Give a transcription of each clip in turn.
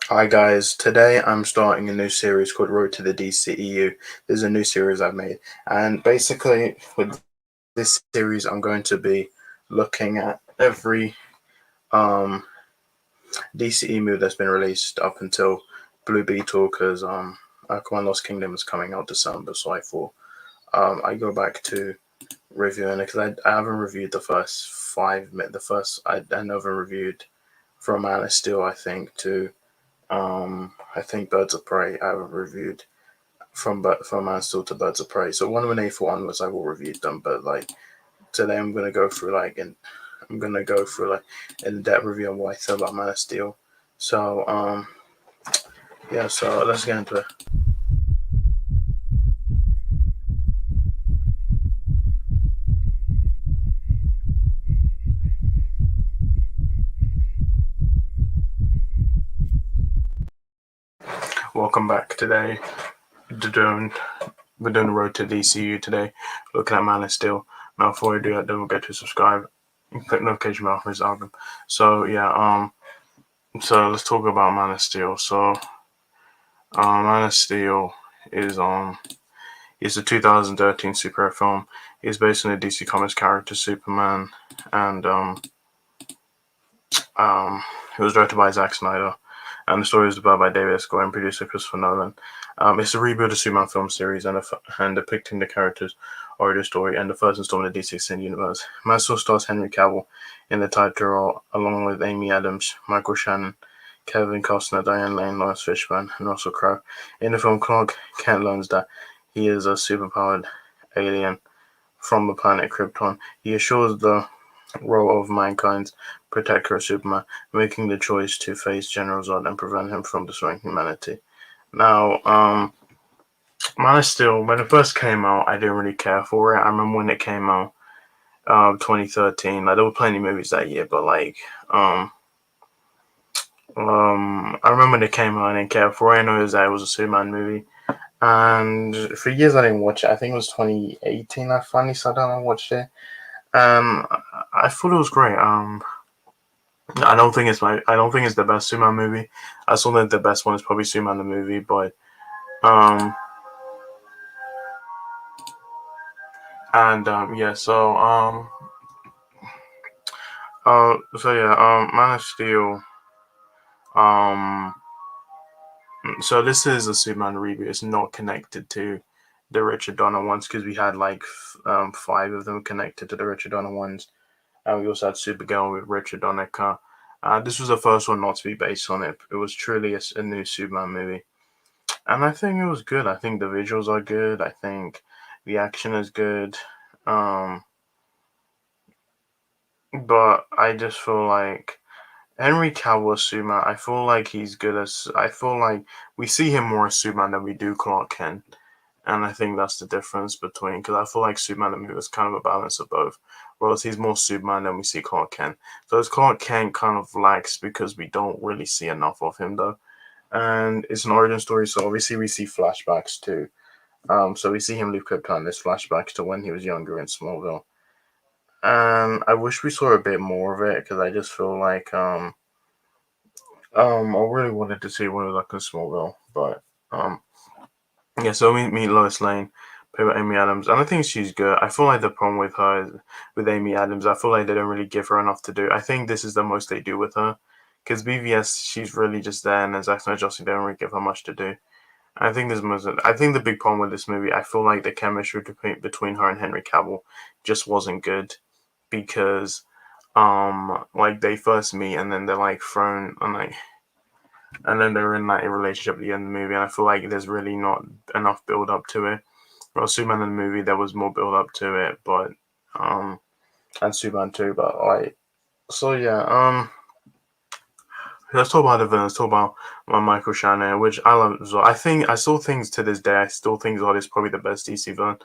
Hi guys, today I'm starting a new series called Road to the DCEU. This is a new series I've made, and basically with this series I'm going to be looking at every DCE movie that's been released up until Blue Beetle, because Aquaman Lost Kingdom is coming out December, so I thought I go back to reviewing it because I haven't reviewed the first 5 minutes. I never reviewed from Man of Steel, I think, to I think Birds of Prey I have reviewed from Man Still to Birds of Prey. So 1 and 8 onwards I will review them, but like today I'm gonna go through like in depth review on what I thought about Man of Steel. So yeah, so let's get into it. Welcome back today. Doing we're doing the road to DCU today, looking at Man of Steel. Now before we do that, don't forget to subscribe and click notification bell for his album. So yeah, so let's talk about Man of Steel. So Man of Steel is is a 2013 superhero film. It's based on the DC Comics character Superman, and it was directed by Zack Snyder, and the story is developed by David S. Goyer and producer Christopher Nolan. It's a reboot of the Superman film series and depicting the character's origin story and the first installment of the DC Extended Universe. Man still stars Henry Cavill in the title role, along with Amy Adams, Michael Shannon, Kevin Costner, Diane Lane, Lawrence Fishburne, and Russell Crowe. In the film, Clark Kent learns that he is a superpowered alien from the planet Krypton. He assures the role of mankind's protector Superman, making the choice to face General Zod and prevent him from destroying humanity. Now, Man of Steel, when it first came out, I didn't really care for it. I remember when it came out, 2013. Like there were plenty of movies that year, but I remember when it came out, I didn't care for it. I know that it was a Superman movie, and for years I didn't watch it. I think it was 2018. I finally sat down and watched it. I thought it was great. I don't think it's the best Superman movie. I still think the best one is probably Superman the movie, but um yeah, Man of Steel. Um, so this is a Superman reboot. It's not connected to the Richard Donner ones because we had like 5 of them connected to the Richard Donner ones, and we also had Supergirl with Richard Donner. This was the first one not to be based on it. It was truly a new Superman movie. And I think it was good. I think the visuals are good. I think the action is good. Um, but I just feel like Henry Cavill as Superman. I feel like he's good as. I feel like we see him more as Superman than we do Clark Kent, and I think that's the difference between. Because I feel like Superman the movie is kind of a balance of both. Whereas he's more Superman than we see Clark Kent. So as Clark Kent kind of lacks because we don't really see enough of him though, and it's an origin story. So obviously we see flashbacks too. So we see him leave Krypton. There's flashbacks to when he was younger in Smallville. And I wish we saw a bit more of it because I just feel like I really wanted to see what it was like in Smallville, but um yeah. So we meet Lois Lane, played by Amy Adams, and I think she's good. I feel like the problem with her is with Amy Adams. I feel like they don't really give her enough to do. I think this is the most they do with her because BVS she's really just there, and as Zack and Josie don't really give her much to do. I think the big problem with this movie, I feel like the chemistry between her and Henry Cavill just wasn't good because like they first meet and then they're like thrown and then they're in like a relationship at the end of the movie, and I feel like there's really not enough build up to it. Well, Superman in the movie there was more build up to it, but um and Superman too, but like so yeah, let's talk about the villains. Talk about Michael Shannon, which I love as well. I think I still think to this day, I still think Zod is probably the best DC villain,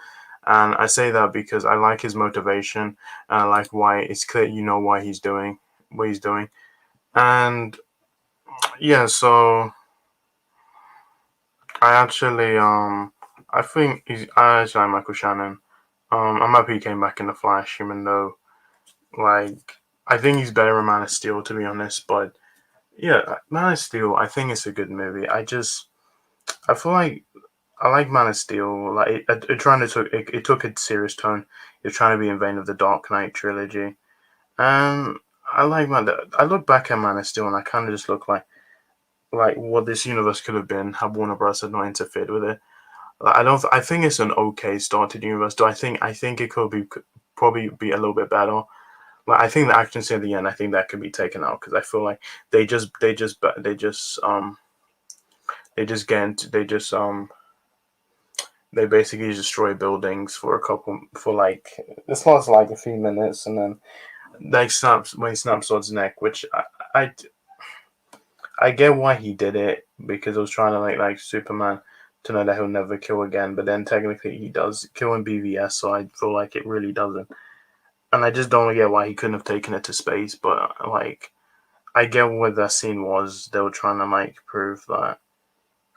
and I say that because I like his motivation and I like why it's clear you know why he's doing what he's doing, and yeah. So I actually I think I actually like Michael Shannon. I'm happy he came back in the Flash, even though like I think he's better in Man of Steel to be honest, but Yeah, Man of Steel. I think it's a good movie. I feel like I like Man of Steel. Like it took a serious tone. It's trying to be in vein of the Dark Knight trilogy, and I like Man. I look back at Man of Steel and I kind of just look like what this universe could have been had Warner Bros. Had not interfered with it. Like, I don't. I think it's an okay start to the universe. Do I think it could probably be a little bit better. Like I think the action scene at the end, I think that could be taken out because I feel like they just get into, they basically destroy buildings for a couple for like this lasts like a few minutes and then like snaps when he snaps Sword's neck, which I I get why he did it because I was trying to like Superman to know that he'll never kill again, but then technically he does kill in BVS, so I feel like it really doesn't. And I just don't get why he couldn't have taken it to space, but like I get what that scene was. They were trying to like prove that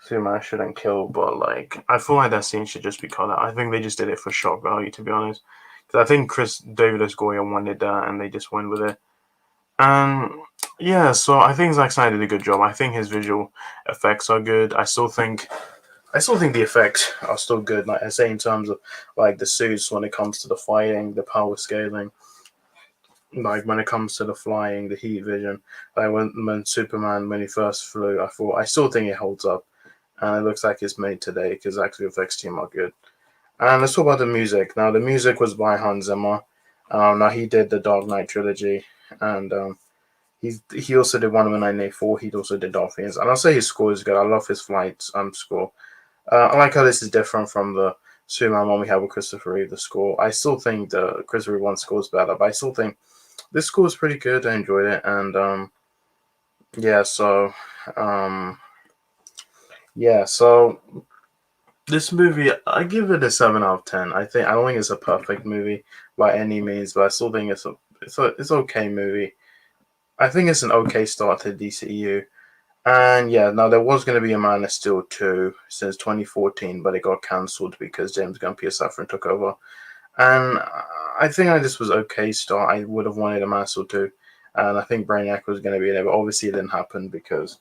Superman shouldn't kill, but like I feel like that scene should just be cut out. I think they just did it for shock value, to be honest. Because I think Chris David S. Goya wanted that, and they just went with it. And yeah, so I think Zack Snyder did a good job. I think his visual effects are good. I still think the effects are still good. Like I say, in terms of like the suits when it comes to the fighting, the power scaling, like when it comes to the flying, the heat vision. Like when Superman when he first flew, I still think it holds up, and it looks like it's made today because actually the effects team are good. And let's talk about the music. Now the music was by Hans Zimmer. Now he did the Dark Knight trilogy, and he also did Wonder Woman 1984. He also did Dolphins, and I'll say his score is good. I love his flight score. I like how this is different from the Superman one we have with Christopher Reeve. The score, I still think the Christopher Reeve one score is better, but I still think this score is pretty good. I enjoyed it, and yeah, so um, yeah, so this movie, I give it a 7 out of 10. I don't think it's a perfect movie by any means, but I still think it's okay movie. I think it's an okay start to DCEU. And yeah, now there was going to be a Man of Steel 2 since 2014, but it got cancelled because James Gunn, Peter Safran took over. And I think this was okay start. I would have wanted a Man of Steel 2, and I think Brainiac was going to be there, but obviously it didn't happen because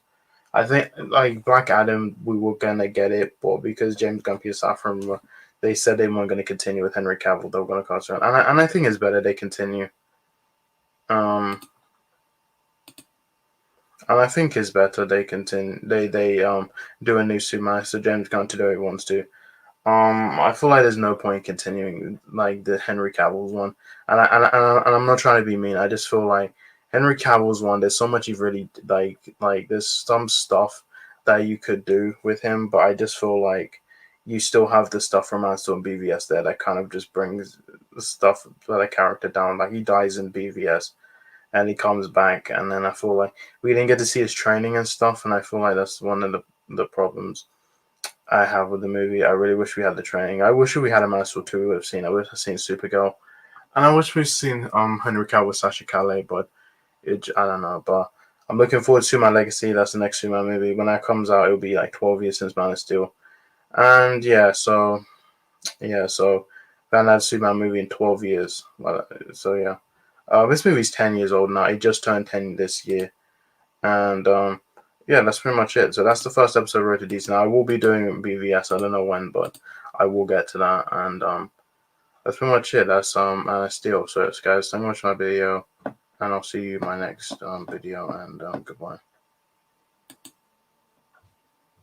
I think like Black Adam, we were gonna get it, but because James Gunn, Peter Safran, they said they weren't going to continue with Henry Cavill, they were going to cast him, and I think it's better they continue. Um, and I think it's better they continue. They do a new Superman, so James Gunn to do what he wants to. I feel like there's no point continuing like the Henry Cavill's one, and I'm not trying to be mean. I just feel like Henry Cavill's one. There's so much you really like. There's some stuff that you could do with him, but I just feel like you still have the stuff from Master and BVS there that kind of just brings the stuff for the character down. Like he dies in BVS and he comes back, and then I feel like we didn't get to see his training and stuff, and I feel like that's one of the problems I have with the movie. I really wish we had the training. I wish we had a Master 2 we would have seen. I would have seen Supergirl. And I wish we'd seen Henry Cavill, Sasha Calais, but I don't know. But I'm looking forward to My Legacy. That's the next Superman movie. When that comes out, it'll be like 12 years since Man of Steel. And so we haven't had a Superman movie in 12 years. Well, so yeah. This movie's 10 years old now. It just turned 10 this year. And yeah, that's pretty much it. So that's the first episode of Road to DC. Now I will be doing BVS. I don't know when, but I will get to that. And that's pretty much it. That's Steel. So guys, thank you for watching my video, and I'll see you in my next video. And goodbye.